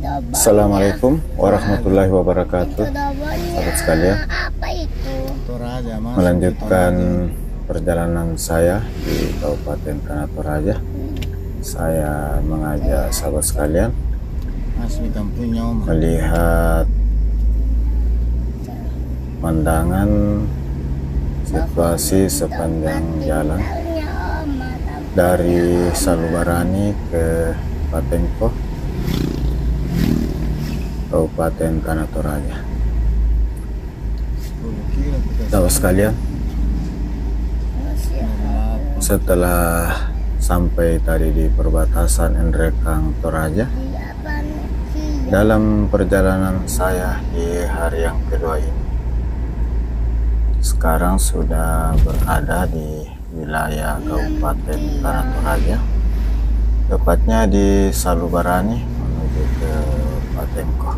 Assalamualaikum warahmatullahi wabarakatuh. Sahabat sekalian, melanjutkan perjalanan saya di Kabupaten Tanah Toraja. Saya mengajak sahabat sekalian melihat pemandangan situasi sepanjang jalan dari Salubarani ke Patengko, Kabupaten Tanah Toraja. Sahabat sekalian, setelah sampai tadi di perbatasan Endrekang Toraja, dalam perjalanan saya di hari yang kedua ini, sekarang sudah berada di wilayah Kabupaten Tanah Toraja, tepatnya di Salubarani menuju ke Patengko.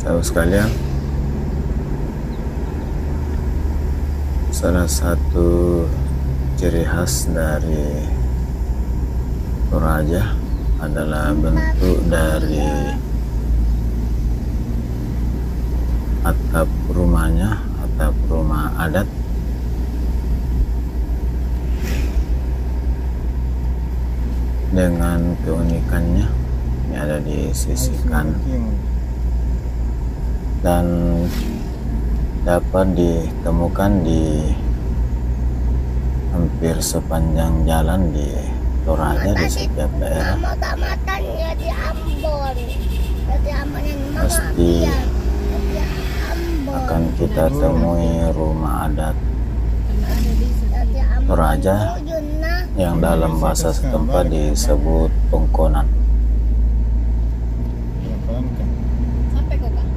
Sahabat sekalian, salah satu ciri khas dari Toraja adalah bentuk dari atap rumahnya, atap rumah adat. Dengan keunikannya ini ada di sisi kanan dan dapat ditemukan di hampir sepanjang jalan di Toraja, di setiap daerah. Pasti akan kita temui rumah adat Toraja yang dalam bahasa setempat disebut tongkonan. Sampai kok Kak?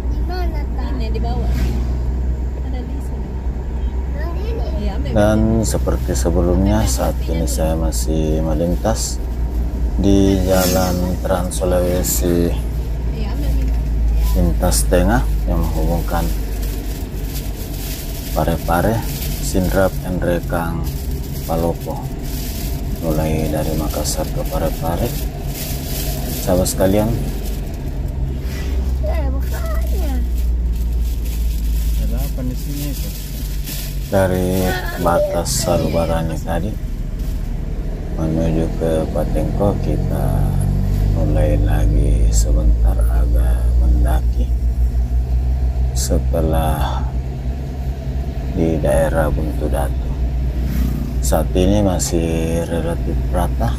Di mana Kak? Ini di bawah. Ada di sini. Iya, dan seperti sebelumnya, saat ini saya masih melintas di Jalan Trans Sulawesi lintas tengah yang menghubungkan Parepare, Sindrap, Endrekang, Palopo, mulai dari Makassar ke Parepare. Sahabat sekalian, ada apa di sini itu? dari batas Salubarani tadi menuju ke Patengko, kita mulai lagi sebentar agak mendaki setelah di daerah Buntu Datu. Saat ini masih relatif rata,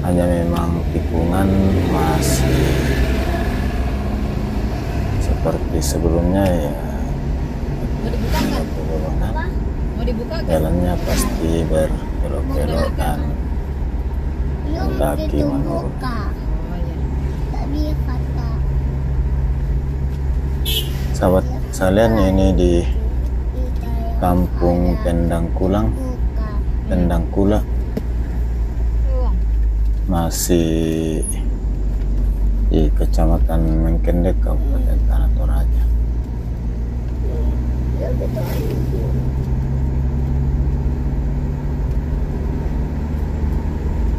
hanya memang tikungan masih seperti sebelumnya ya. mau dibuka kan? Jalannya pasti berbelok-belok dan mendaki menurun. Sahabat sekalian, ini di Kampung Pendangkulang, Pendangkula, masih di Kecamatan Mengkendek, Kabupaten Tanah Toraja.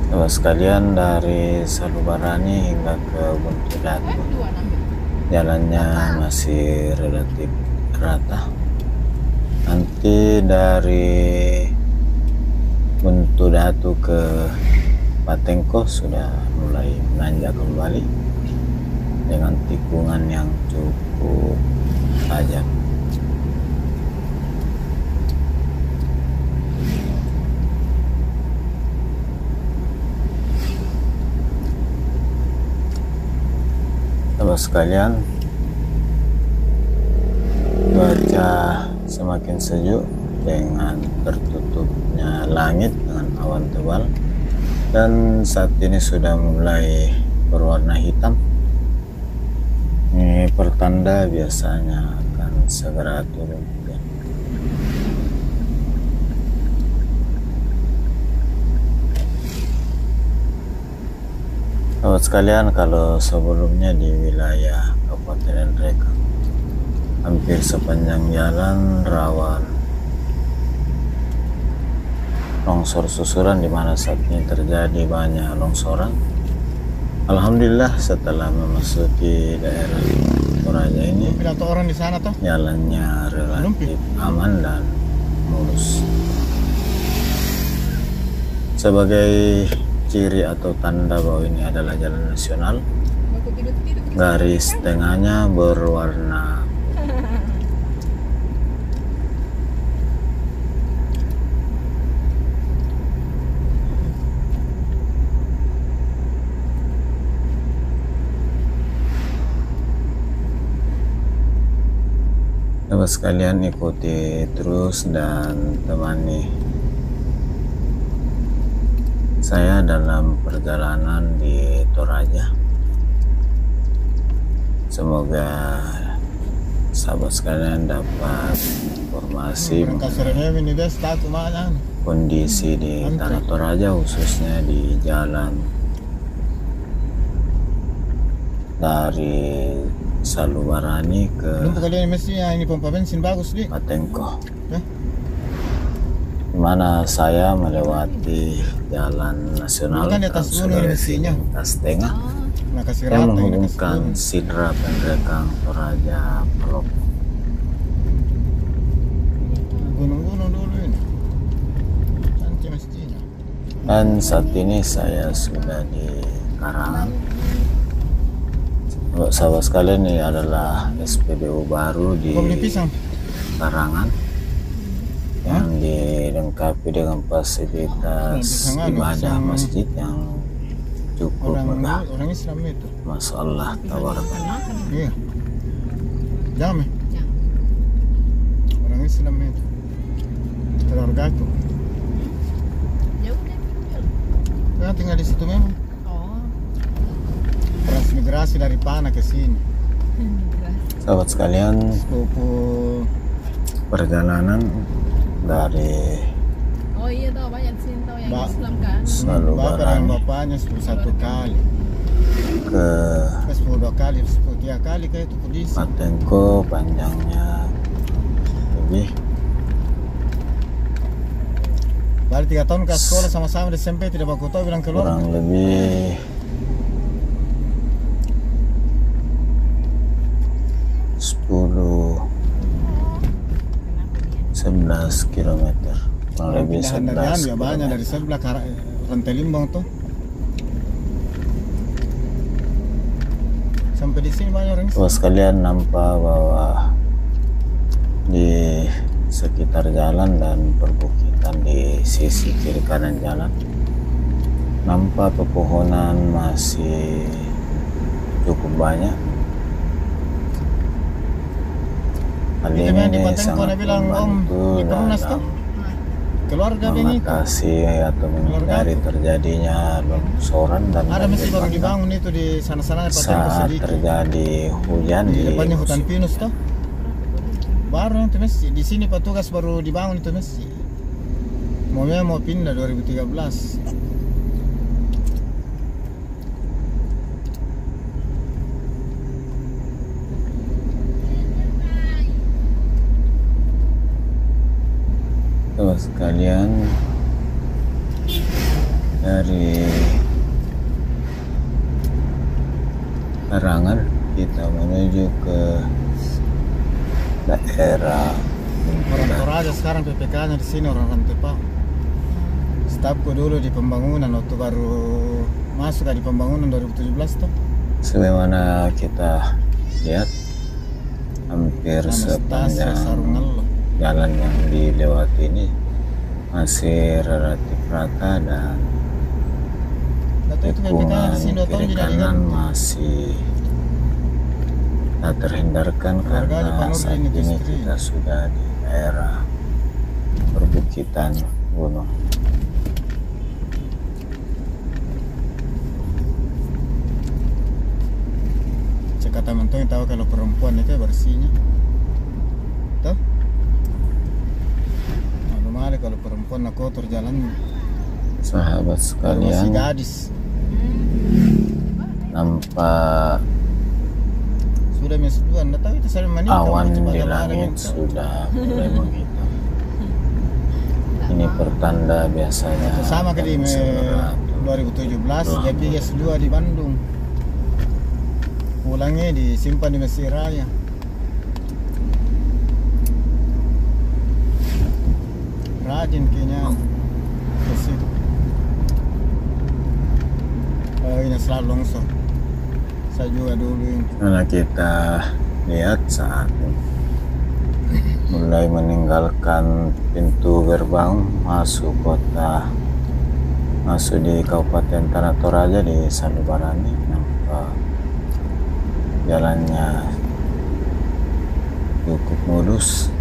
Sahabat sekalian, dari Salubarani hingga ke Buntu Datu, jalannya masih relatif rata. Nanti dari Buntu Datu ke Patengko sudah mulai menanjak kembali dengan tikungan yang cukup tajam. Sahabat sekalian, cuaca semakin sejuk dengan tertutupnya langit dengan awan tebal, dan saat ini sudah mulai berwarna hitam. Ini pertanda biasanya akan segera turun hujan. Sahabat sekalian, kalau sebelumnya di wilayah Kabupaten Endrekang hampir sepanjang jalan rawan longsor susulan di mana saat ini terjadi banyak longsoran. Alhamdulillah setelah memasuki daerah Toraja ini Bilang tuh orang di sana tuh. jalannya relatif aman dan mulus. Sebagai ciri atau tanda bahwa ini adalah jalan nasional, Aku tidur-tidur. garis tengahnya berwarna Sahabat sekalian, ikuti terus dan temani saya dalam perjalanan di Toraja. Semoga sahabat sekalian dapat informasi Kasarnya ini guys, tak kemana? kondisi di Tanah Toraja, khususnya di jalan dari Salubarani ke Belum kalian mestinya ini pompa bensin bagus di. Patengko, Ya? di mana saya melewati jalan nasional Bukan di atas gunung ini mestinya. lintas tengah Nah kasih yang rata ini kasih menghubungkan gunung. Sidra Penrekang Toraja Palopo. Gunung-gunung dulu ini. Cantik mestinya. Dan saat ini saya sudah di Karangan. Sahabat sekalian, ini adalah SPBU baru di Kau beli pisang? Karangan yang dilengkapi dengan fasilitas ibadah masjid yang cukup megah. Orang Islam itu. Masya Allah, tabarakallah. Iya. Jangan ya. Orang Islam itu. Keluarga aku. Ya udah tinggal. Saya tinggal di situ memang. Oh. Transmigrasi dari Pana ke sini. Sahabat sekalian, Sepupu perjalanan dari Oh iya tau banyak sini tau yang Ba- Islam kan. bapak dan Salubarani bapaknya 11 kali. ke 10 kali, 10 kali kayak itu polisi. Patengko, panjangnya lebih Balik 3 tahun ke sekolah sama-sama di SMP tidak baku tahu bilang keluar. kurang lebih 11 km, kurang lebih Pindahan dari 11 ya banyak km. dari sebelah ke Rantai Limbang tuh. Sampai di sini banyak orang. Terus kalian nampak bahwa di sekitar jalan dan perbukitan di sisi kiri kanan jalan nampak pepohonan masih cukup banyak. Hal Itu ini yang di Patengko sangat dia bilang, Om, membantu di Perumnas tuh. dalam Keluarga ini tuh. mengatasi atau menghindari terjadinya longsoran dan Ada masih baru banjir dibangun itu di sana-sana Patengko saat sedikit. terjadi hujan Di di depannya hutan musim pinus tuh. Baru itu masjid. Di sini petugas baru dibangun itu masjid. Mau pindah 2013. Tuh sekalian, dari Karangan kita menuju ke daerah Orang Toraja sekarang PPK-nya di sini orang Rantepa. Stafku dulu di pembangunan waktu baru masuk di pembangunan 2017 tuh. sebagaimana kita lihat hampir Anastasia sepanjang Sarungallo. jalan yang dilewati ini masih relatif rata dan Atau itu PPK-nya tikungan di sini 2 tahun kiri jadi kanan masih tak terhindarkan Keluarga karena di Panur saat ini ini istri. kita sudah di daerah perbukitan gunung. Cek kata mentung tahu kalau perempuan itu bersihnya. Tuh. Normal kalau perempuan nak kotor jalan Sahabat masih sekalian, gadis. nampak Sudah mesuduan, enggak tahu itu saya menikah. awan coba di kemana langit gitu. sudah mulai menghitam. Ini pertanda biasanya Sama ke di Seberat. 2017 jadi S2 di Bandung. Pulangnya disimpan di Mesir Raya. Rajin kayaknya ke situ. Ini selalu longsor. Saya juga dulu ini. Karena kita lihat saat mulai meninggalkan pintu gerbang masuk kota, masuk di Kabupaten Tanah Toraja di Sanubarani, nampak jalannya cukup mulus.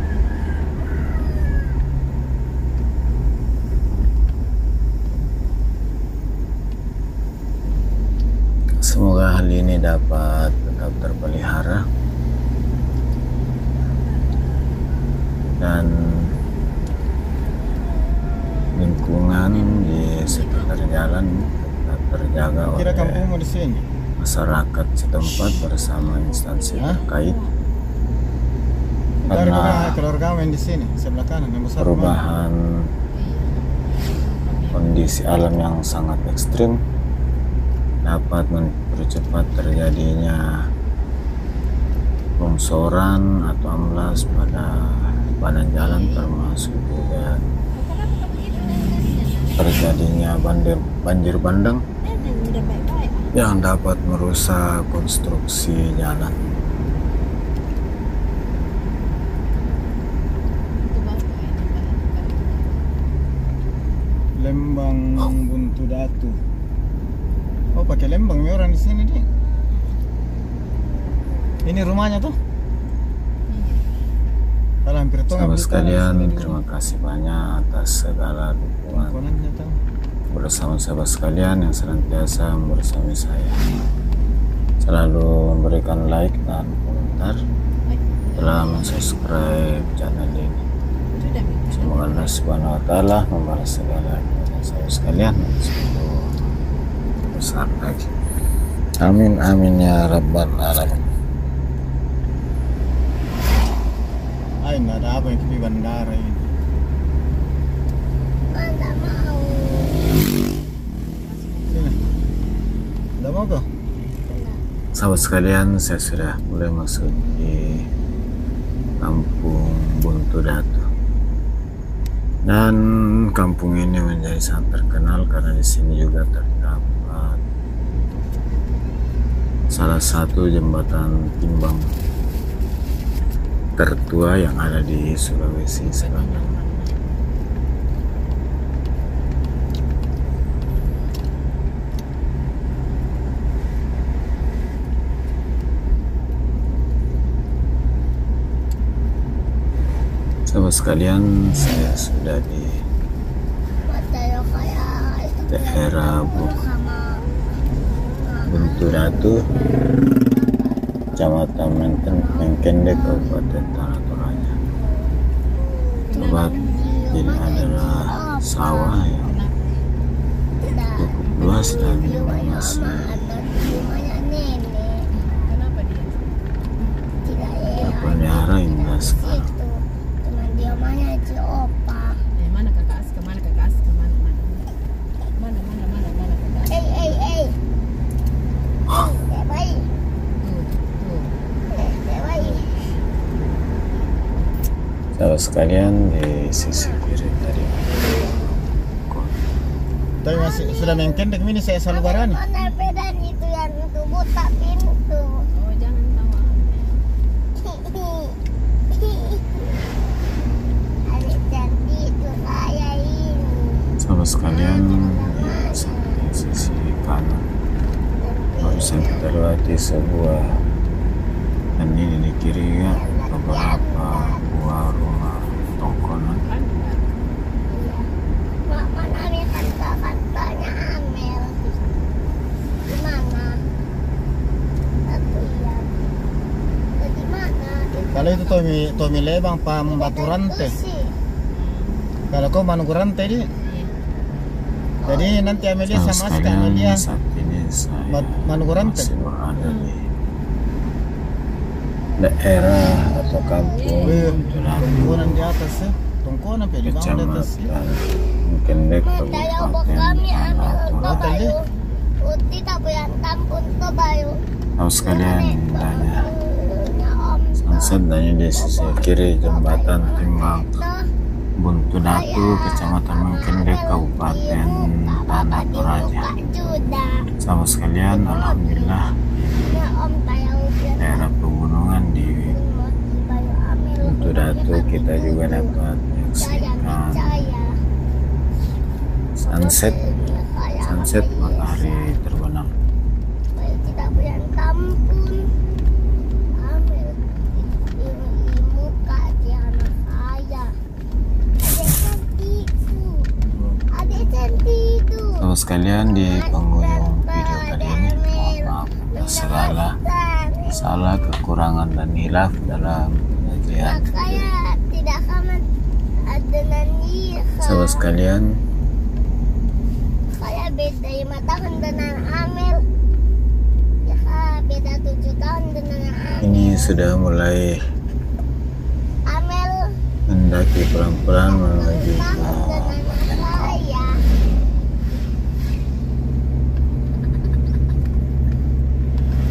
Semoga hal ini dapat tetap terpelihara dan lingkungan di sekitar jalan tetap terjaga Kira oleh kampungmu di sini? masyarakat setempat bersama instansi Hah? terkait, Dari karena keluarga yang di sini sebelah kanan yang besar. perubahan kondisi alam yang sangat ekstrim dapat mempercepat terjadinya longsoran atau amblas pada badan jalan, termasuk juga terjadinya banjir bandang yang dapat merusak konstruksi jalan. Lembang Buntu Datu. Oh, pakai Lembang ya orang di sini nih. Ini rumahnya tuh. Kalau hampir tuh Sahabat sekalian, terima kasih banyak atas segala dukungan Konannya tahu. bersama sahabat sekalian yang senantiasa bersama saya, selalu memberikan like dan komentar, telah subscribe channel ini. Semoga Allah Subhanahu wa Ta'ala membalas segala kepada sahabat sekalian sebelum besar lagi. Amin amin ya rabbal alamin. Ay, nggak ada apa yang di bandara ini. Sini. Udah mau kok? Sahabat sekalian, saya sudah mulai masuk di kampung Buntu Datu. Dan kampung ini menjadi sangat terkenal karena di sini juga terdapat salah satu jembatan timbang tertua yang ada di Sulawesi Selatan. Sahabat sekalian, saya sudah di daerah Buntu Datu, Kecamatan Mengkende, Kabupaten Tanah Toraja. Sobat, ini adalah sawah yang cukup luas dan masih terpelihara hingga sekarang. Mana kakak Aska, mana kakak Aska, mana Sahabat sekalian, di sisi kiri tadi Tapi masih sudah mengkendek ini saya selalu barani. Pedan itu yang itu buta pintu. Oh, jangan tawa. Adik cantik itu saya ini. sahabat sekalian, di sisi kanan barusan kita lewati sebuah, dan ini di kiri ya beberapa buah rumah tongkonan. Mak mana nih kata-katanya Amel? Di mana? Satu ya. Di mana? Kalau itu Tommy Lebang pam Batu Rantai. Kalau kau Manu Rantai di. Jadi nanti Amelia Sahabat sama Aska sekalian, Amelia saat ini saya Manu Rantai. masih berada di daerah atau kampung Tongkonan di atas ya. Tongkonan pe di bawah di atas ya. Kecamatan Kendek Tayo Kabupaten kami Tanah ambil Toraja. bayu. Uti tapi yang tampun to bayu. Tahu sekalian indahnya Om. sunset dan di sisi kiri jembatan timbang Tuh. Buntu Datu, Kecamatan Mengkendek, Kabupaten Tanah Toraja. Sama sekalian, alhamdulillah Ya Om tayo biar daerah pegunungan di bayu ambil. Buntu Datu kita juga dapat Saya menyaksikan percaya. sunset matahari terbenam. Bayu tidak punya tampun. Ambil ilmu kak di anak saya. Adik cantikku. Sama sekalian di penghujung video kali ini, mohon maaf atas segala salah, kekurangan dan hilaf dalam penyajian. Saya tidak akan ada nanti. Sahabat sekalian, Saya beda 5 tahun dengan Amel. Ya kak, beda 7 tahun dengan Amel. ini sudah mulai Amel mendaki pelan-pelan menuju ke tahun dengan saya.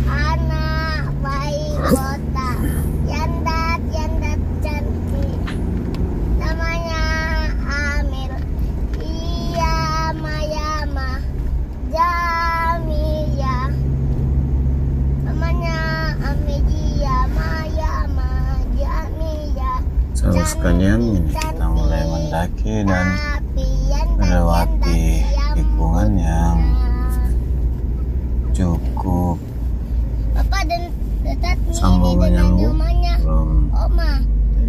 Anak bayi kota, yandat cantik. Namanya Amel. Iya Mayama Jamia. Namanya Amelia Mayama Jamia. sahabat sekalian. Ini kita mulai mendaki dan Tapi yandat melewati tikungan yang cukup Papa dan dekat ini sambung dengan menyambung, rumahnya belum Oma.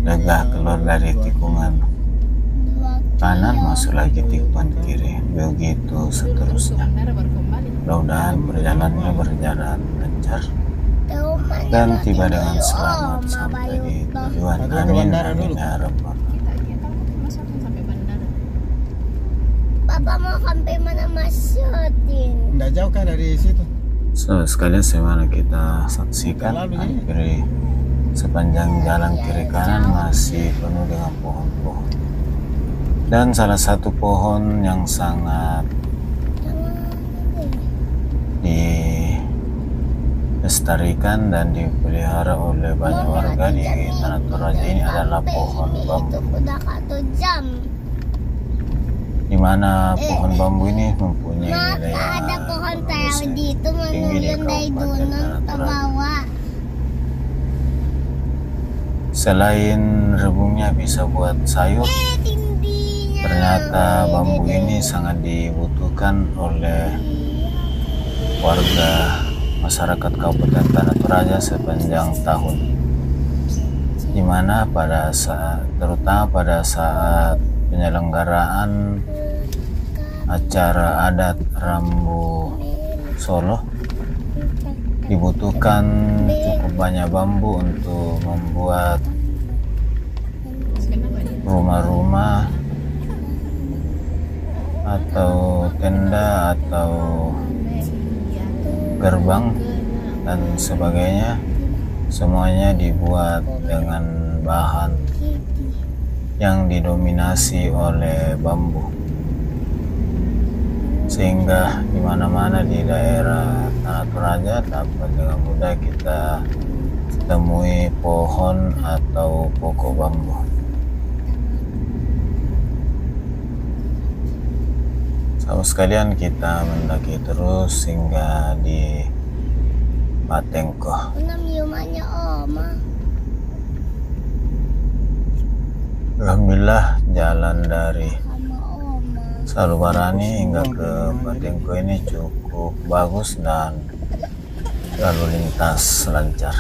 gagah keluar dari tikungan Dua kanan, kilo. masuk lagi tikungan kiri, begitu seterusnya. Mudah-mudahan perjalanannya berjalan lancar Tahu mana dan mati tiba dengan bayu selamat Oma, sampai bayu di toh. tujuan. Aku ke Amin, bandara amin dulu. ya Rabbal. Papa mau sampai mana masukin? Nggak jauh kan dari situ? So, sekalian semana kita saksikan Lalu, hampir sepanjang jalan kiri kanan masih penuh dengan pohon-pohon. Dan salah satu pohon yang sangat dilestarikan dan dipelihara oleh banyak warga di Tanah Toraja ini adalah pohon bambu, Itu udah 1 jam. di mana pohon bambu ini mempunyai Mas nilai ada pohon ekonomis tahu yang di itu tinggi di menurun dari Kabupaten gunung Tanah ke Toraja. bawah. Selain rebungnya bisa buat sayur, Tindinya. ternyata bambu ini sangat dibutuhkan oleh warga masyarakat Kabupaten Tanah Toraja sepanjang tahun, di mana terutama pada saat penyelenggaraan acara adat Rambu Solo dibutuhkan cukup banyak bambu untuk membuat rumah-rumah atau tenda atau gerbang dan sebagainya. Semuanya dibuat dengan bahan yang didominasi oleh bambu, sehingga di mana-mana di daerah Tanah Toraja dapat dengan mudah kita temui pohon atau pokok bambu. Sahabat sekalian, kita mendaki terus hingga di Patengko. Unam rumahnya Oma. Alhamdulillah, jalan dari Sama Oma. Salubarani hingga ke Patengko ini cukup bagus dan lalu lintas lancar.